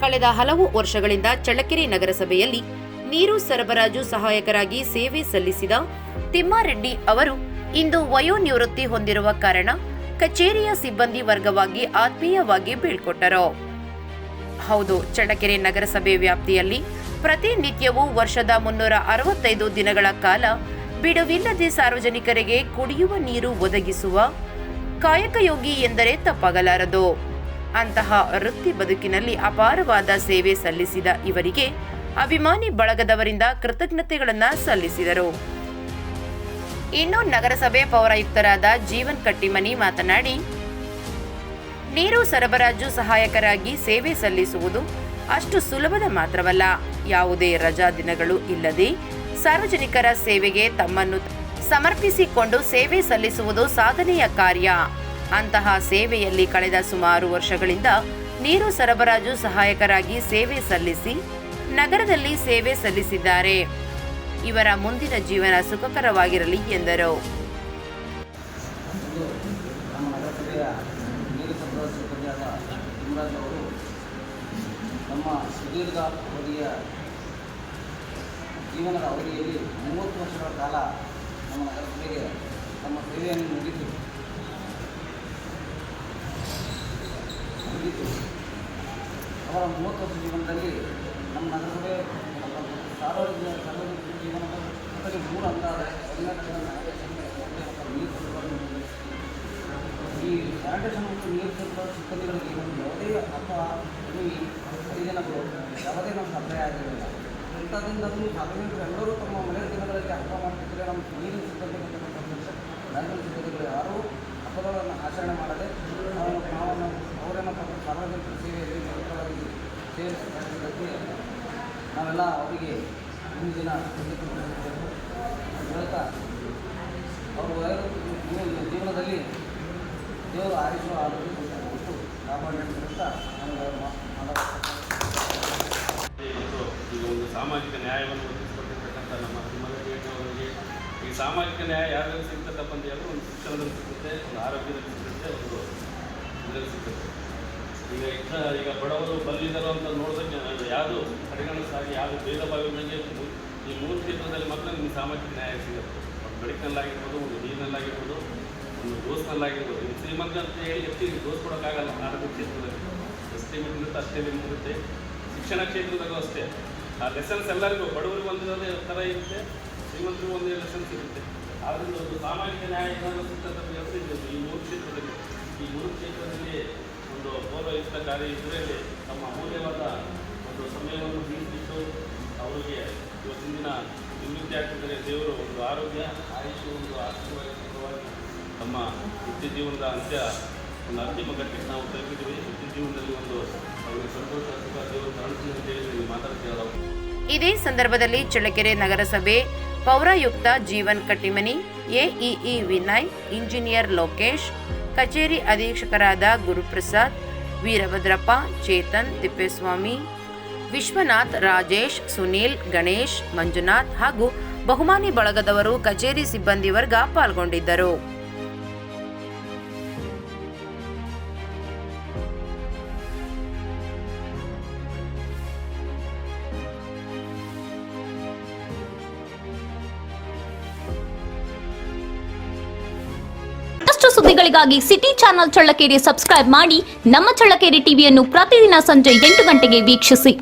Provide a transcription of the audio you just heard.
ಕಳೆದ ಹಲವು ವರ್ಷಗಳಿಂದ ಚಳ್ಳಕೆರೆ ನಗರಸಭೆಯಲ್ಲಿ ನೀರು ಸರಬರಾಜು ಸಹಾಯಕರಾಗಿ ಸೇವೆ ಸಲ್ಲಿಸಿದ ತಿಮ್ಮಾರೆಡ್ಡಿ ಅವರು ಇಂದು ವಯೋನಿವೃತ್ತಿ ಹೊಂದಿರುವ ಕಾರಣ ಕಚೇರಿಯ ಸಿಬ್ಬಂದಿ ವರ್ಗವಾಗಿ ಆತ್ಮೀಯವಾಗಿ ಬೀಳ್ಕೊಟ್ಟರು. ಹೌದು, ಚಳ್ಳಕೆರೆ ನಗರಸಭೆ ವ್ಯಾಪ್ತಿಯಲ್ಲಿ ಪ್ರತಿನಿತ್ಯವೂ ವರ್ಷದ 365 ದಿನಗಳ ಕಾಲ ಬಿಡುವಿಲ್ಲದೆ ಸಾರ್ವಜನಿಕರಿಗೆ ಕುಡಿಯುವ ನೀರು ಒದಗಿಸುವ ಕಾಯಕಯೋಗಿ ಎಂದರೆ ತಪ್ಪಾಗಲಾರದು. ಅಂತಹ ವೃತ್ತಿ ಬದುಕಿನಲ್ಲಿ ಅಪಾರವಾದ ಸೇವೆ ಸಲ್ಲಿಸಿದ ಇವರಿಗೆ ಅಭಿಮಾನಿ ಬಳಗದವರಿಂದ ಕೃತಜ್ಞತೆಗಳನ್ನು ಸಲ್ಲಿಸಿದರು. ಇನ್ನು ನಗರಸಭೆ ಪೌರಾಯುಕ್ತರಾದ ಜೀವನ್ ಕಟ್ಟಿಮನಿ ಮಾತನಾಡಿ, ನೀರು ಸರಬರಾಜು ಸಹಾಯಕರಾಗಿ ಸೇವೆ ಸಲ್ಲಿಸುವುದು ಅಷ್ಟು ಸುಲಭದ ಮಾತ್ರವಲ್ಲ. ಯಾವುದೇ ರಜಾ ದಿನಗಳು ಇಲ್ಲದೆ ಸಾರ್ವಜನಿಕರ ಸೇವೆಗೆ ತಮ್ಮನ್ನು ಸಮರ್ಪಿಸಿಕೊಂಡು ಸೇವೆ ಸಲ್ಲಿಸುವುದು ಸಾಧನೆಯ ಕಾರ್ಯ. ಅಂತಹ ಸೇವೆಯಲ್ಲಿ ಕಳೆದ ಸುಮಾರು ವರ್ಷಗಳಿಂದ ನೀರು ಸರಬರಾಜು ಸಹಾಯಕರಾಗಿ ಸೇವೆ ಸಲ್ಲಿಸಿ ನಗರದಲ್ಲಿ ಸೇವೆ ಸಲ್ಲಿಸಿದ್ದಾರೆ. ಇವರ ಮುಂದಿನ ಜೀವನ ಸುಖಕರವಾಗಿರಲಿ ಎಂದರು. ನಮ್ಮ ಸುದೀರ್ಘ ಅವಧಿಯ ಜೀವನದ ಅವಧಿಯಲ್ಲಿ 30 ವರ್ಷಗಳ ಕಾಲ ನಮ್ಮ ನಗರಸಭೆಗೆ ತಮ್ಮ ಸೇವೆಯನ್ನು ಮುಗಿತು. ಅವರ 30 ವರ್ಷ ಜೀವನದಲ್ಲಿ ನಮ್ಮ ನಗರಸಭೆ ಸಾರ್ವಜನಿಕ ಜೀವನದ ಜೊತೆಗೆ 3 ಹಂತದ ಈ ಸ್ಯಾನಿಟೇಷನ್ ಮತ್ತು ನೀರು ಸರಬರಾಜು ಸಿಬ್ಬಂದಿಗಳಿಗೆ ಯಾವುದೇ ಅಥವಾ ಹರಿಜನಗಳು ಯಾವುದೇ ನಮ್ಮ ಸಪ್ಲೈ ಆಗಿರಲಿಲ್ಲ. ಇಂಥದ್ರಿಂದಲೂ ಸಾರ್ವಜನಿಕರು ಎಲ್ಲರೂ ತಮ್ಮ ಮನೆಯ ದಿನಗಳಲ್ಲಿ ಹಬ್ಬ ಮಾಡ್ತಿದ್ದರೆ ನಮ್ಮ ನೀರಿನ ಸಿಬ್ಬಂದಿ ಬರ್ತಕ್ಕಂಥ ಬ್ಯಾಂಕಿನ ಸಿಬ್ಬಂದಿಗಳು ಯಾರೂ ಹಬ್ಬಗಳನ್ನು ಆಚರಣೆ ಮಾಡದೆ ಅವರನ್ನು ಸಾರ್ವಜನಿಕರ ಸೇವೆಯಲ್ಲಿ ನಿರಂತರವಾಗಿ ಸೇರಿಸಿದ್ದಕ್ಕೆ ನಾವೆಲ್ಲ ಅವರಿಗೆ ಮುಂದಿನ ಹೇಳ್ತಾ ಅವರು ಜೀವನದಲ್ಲಿ ದೇವರು ಆಯುಷ್ಯ ಆರೋಗ್ಯ ಕೊಟ್ಟು ಕಾಪಾಡಲಿ ಅಂತ ಮತ್ತು ಈಗ ಒಂದು ಸಾಮಾಜಿಕ ನ್ಯಾಯವನ್ನು ಒದಗಿಸಿಕೊಟ್ಟಿರ್ತಕ್ಕಂಥ ನಮ್ಮ ತಿಮ್ಮರೆಡ್ಡಿಯವರಿಗೆ ಈ ಸಾಮಾಜಿಕ ನ್ಯಾಯ ಯಾವ್ಯಾವ ಸಿಗ್ತದಪ್ಪ ಅಂತ ಹೇಳಿದ್ರೆ ಒಂದು ಶಿಕ್ಷಣದಲ್ಲಿ ಸಿಗುತ್ತೆ, ಒಂದು ಆರೋಗ್ಯದಲ್ಲಿ ಸಿಗುತ್ತೆ, ಒಂದು ಇದರಲ್ಲಿ ಸಿಗುತ್ತೆ. ಈಗ ಬಡವರು ಬಲ್ಲಿದರು ಅಂತ ನೋಡೋದಕ್ಕೆ ಯಾವುದು ಪರಿಗಣಿಸಾಗಿ ಯಾವುದು ಭೇದ ಭಾವನೆಗೆ ಈ 3 ಕ್ಷೇತ್ರದಲ್ಲಿ ಮಾತ್ರ ನಿಮಗೆ ಸಾಮಾಜಿಕ ನ್ಯಾಯ ಸಿಗುತ್ತೆ. ಒಂದು ಬೆಳಕಿನಲ್ಲಾಗಿರ್ಬೋದು, ಒಂದು ನೀರಿನಲ್ಲಾಗಿರ್ಬೋದು, ಒಂದು ದೋಸ್ನಲ್ಲಾಗಿರ್ಬೋದು. ಇದು ಶ್ರೀಮಂತ ಅಂತ ಹೇಳಿ ಹೆಚ್ಚಿಗೆ ದೋಸ್ ಕೊಡೋಕ್ಕಾಗಲ್ಲ. ಆರೋಗ್ಯ ಕ್ಷೇತ್ರದಲ್ಲಿ ಎಷ್ಟೇ ಇರುತ್ತೆ ಅಷ್ಟೇ ನಿಂತಿರುತ್ತೆ. ಶಿಕ್ಷಣ ಕ್ಷೇತ್ರದಾಗೂ ಅಷ್ಟೇ ಆ ಲೆಸನ್ಸ್ ಎಲ್ಲರಿಗೂ ಬಡವರಿಗೂ ಒಂದೇ ಥರ ಇರುತ್ತೆ, ಶ್ರೀಮಂತರಿಗೂ ಒಂದೇ ಲೆಸನ್ಸ್ ಇರುತ್ತೆ. ಆದ್ದರಿಂದ ಒಂದು ಸಾಮಾಜಿಕ ನ್ಯಾಯ ಏನಾದರೂ ಸಿಗ್ತದೆ ಈ 3 ಕ್ಷೇತ್ರದಲ್ಲಿ. ಈ 3 ಕ್ಷೇತ್ರದಲ್ಲಿ ಒಂದು ಪೌರಾಯುಕ್ತ ಕಾರ್ಯ ಇದರಲ್ಲಿ ತಮ್ಮ ಅಮೂಲ್ಯವಾದ ಒಂದು ಸಮಯವನ್ನು ಮೀಸಲಿಟ್ಟು ಅವರಿಗೆ ಇವತ್ತಿನ ದಿನ ನಿವೃತ್ತಿ ಆಗ್ತಿದ್ದಾರೆ. ದೇವರು ಒಂದು ಆರೋಗ್ಯ ಆಯುಷ್ಯ ಒಂದು ಆಶೀರ್ವಾದವಾಗಿ ನಮ್ಮ ವೃತ್ತಿ ಜೀವನದ ಅಂತ್ಯ ಒಂದು ಅಂತಿಮ ಘಟ್ಟಕ್ಕೆ ನಾವು ತಲುಪಿದ್ದೀವಿ. ವೃತ್ತಿ ಜೀವನದಲ್ಲಿ ಒಂದು ಅವರಿಗೆ ಸಂತೋಷ ಸುಖ ದೇವರು ಕಾಣಿಸ್ಲಿ ಅಂತ ಹೇಳಿ ಮಾತಾಡ್ತಿದ್ದಾರೆ. ಇದೇ ಸಂದರ್ಭದಲ್ಲಿ ಚಳ್ಳಕೆರೆ ನಗರಸಭೆ ಪೌರಾಯುಕ್ತ ಜೀವನ್ ಕಟ್ಟಿಮನಿ, ಎಇಇ ವಿನಯ್, ಇಂಜಿನಿಯರ್ ಲೋಕೇಶ್, ಕಚೇರಿ ಅಧೀಕ್ಷಕರಾದ ಗುರುಪ್ರಸಾದ್, ವೀರಭದ್ರಪ್ಪ, ಚೇತನ್, ತಿಪ್ಪೇಸ್ವಾಮಿ, ವಿಶ್ವನಾಥ್, ರಾಜೇಶ್, ಸುನೀಲ್, ಗಣೇಶ್, ಮಂಜುನಾಥ್ ಹಾಗೂ ಬಹುಮಾನಿ ಬಳಗದವರು ಕಚೇರಿ ಸಿಬ್ಬಂದಿ ವರ್ಗ ಪಾಲ್ಗೊಂಡಿದ್ದರು. ಸುದ್ದಿಗಳಿಗಾಗಿ ಸಿಟಿ ಚಾನೆಲ್ ಚಳ್ಳಕೆರೆ ಸಬ್ಸ್ಕ್ರೈಬ್ ಮಾಡಿ. ನಮ್ಮ ಚಳ್ಳಕೆರೆ ಟಿವಿಯನ್ನು ಪ್ರತಿದಿನ ಸಂಜೆ 8 ಗಂಟೆಗೆ ವೀಕ್ಷಿಸಿ.